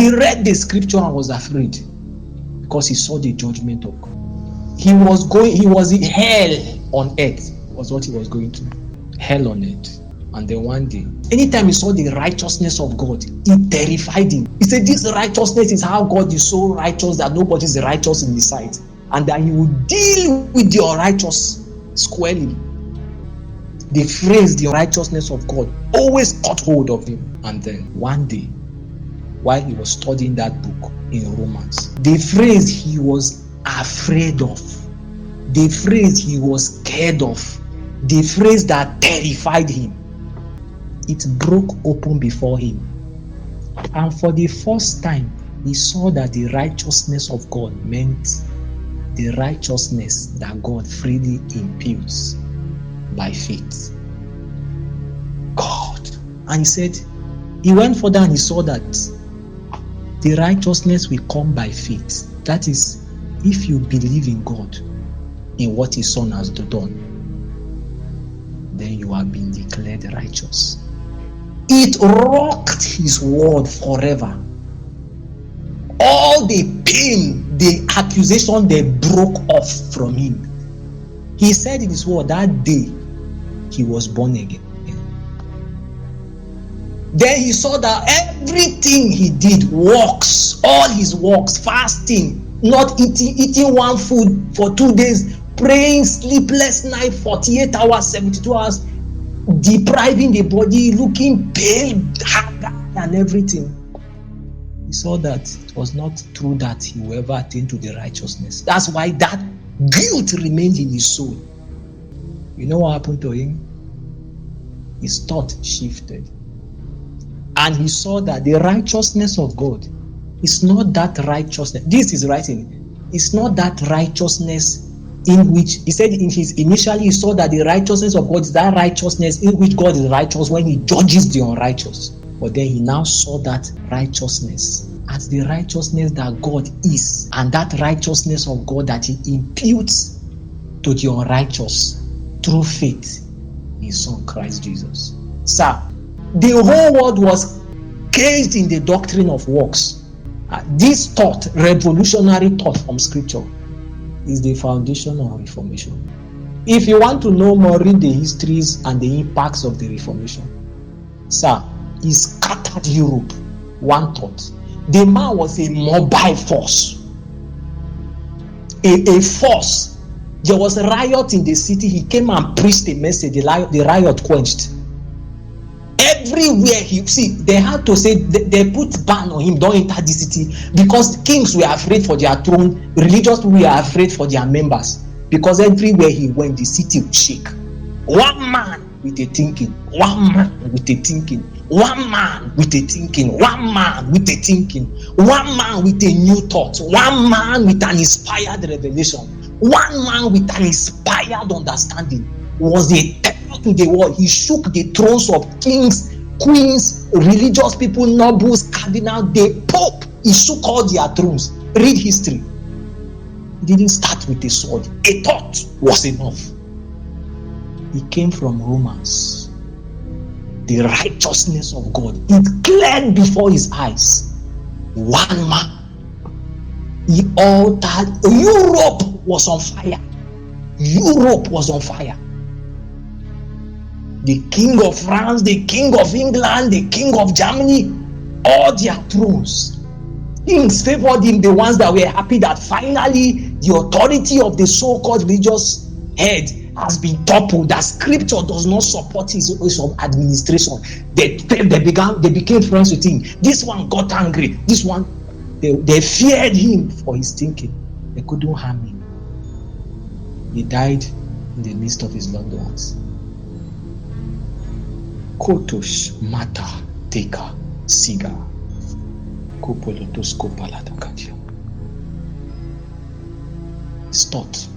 He read the scripture and was afraid because he saw the judgment of God. He was in hell on earth, was what he was going to. Hell on earth. And then one day, anytime he saw the righteousness of God, it terrified him. He said, this righteousness is how God is so righteous that nobody is righteous in his sight. And that he will deal with the unrighteous squarely. The phrase, the righteousness of God, always caught hold of him. And then one day, while he was studying that book in Romans, the phrase he was afraid of, the phrase he was scared of, the phrase that terrified him, it broke open before him. And for the first time, he saw that the righteousness of God meant the righteousness that God freely imputes by faith. God. And he said, he went further and he saw that the righteousness will come by faith. That is, if you believe in God, in what his son has done, then you have been declared righteous. It rocked his world forever. All the pain, the accusation, they broke off from him. He said in his word that day he was born again. Then he saw that everything he did, works, all his works, fasting, not eating one food for 2 days, praying sleepless night, 48 hours, 72 hours, depriving the body, looking pale, haggard, and everything. He saw that it was not through that he will ever attain to the righteousness. That's why that guilt remained in his soul. You know what happened to him? His thought shifted. And he saw that the righteousness of God is not that righteousness. This is writing. It's not that righteousness in which, he said initially he saw that the righteousness of God is that righteousness in which God is righteous when he judges the unrighteous. But then he now saw that righteousness as the righteousness that God is, and that righteousness of God that he imputes to the unrighteous through faith in his son Christ Jesus. Sir, the whole world was caged in the doctrine of works. This thought, revolutionary thought from scripture, is the foundation of Reformation. If you want to know more, read the histories and the impacts of the Reformation. Sir, he scattered Europe. One thought. The man was a mobile force. A force. There was a riot in the city. He came and preached a message. The riot quenched. Everywhere they had to say, they put ban on him, don't enter the city, because kings were afraid for their throne, religious people were afraid for their members, because everywhere he went, the city would shake. One man with a thinking, one man with a thinking, one man with a thinking, one man with a thinking, one man with a new thought, one man with an inspired revelation, one man with an inspired understanding was a terror to the world. He shook the thrones of kings, queens, religious people, nobles, cardinals, the pope. He shook all their thrones. Read history. He didn't start with a sword. A thought was enough. He came from Romans. The righteousness of God, it glared before his eyes. One man. He altered. Europe was on fire. Europe was on fire. The king of France, the king of England, the king of Germany, all their thrones. Kings favored him, the ones that were happy that finally the authority of the so-called religious head has been toppled, that scripture does not support his administration. They became friends with him. This one got angry. This one, they feared him for his thinking. They couldn't harm him. He died in the midst of his loved ones. Kotosh mata teka siga kopolotos kopalata katia. His thought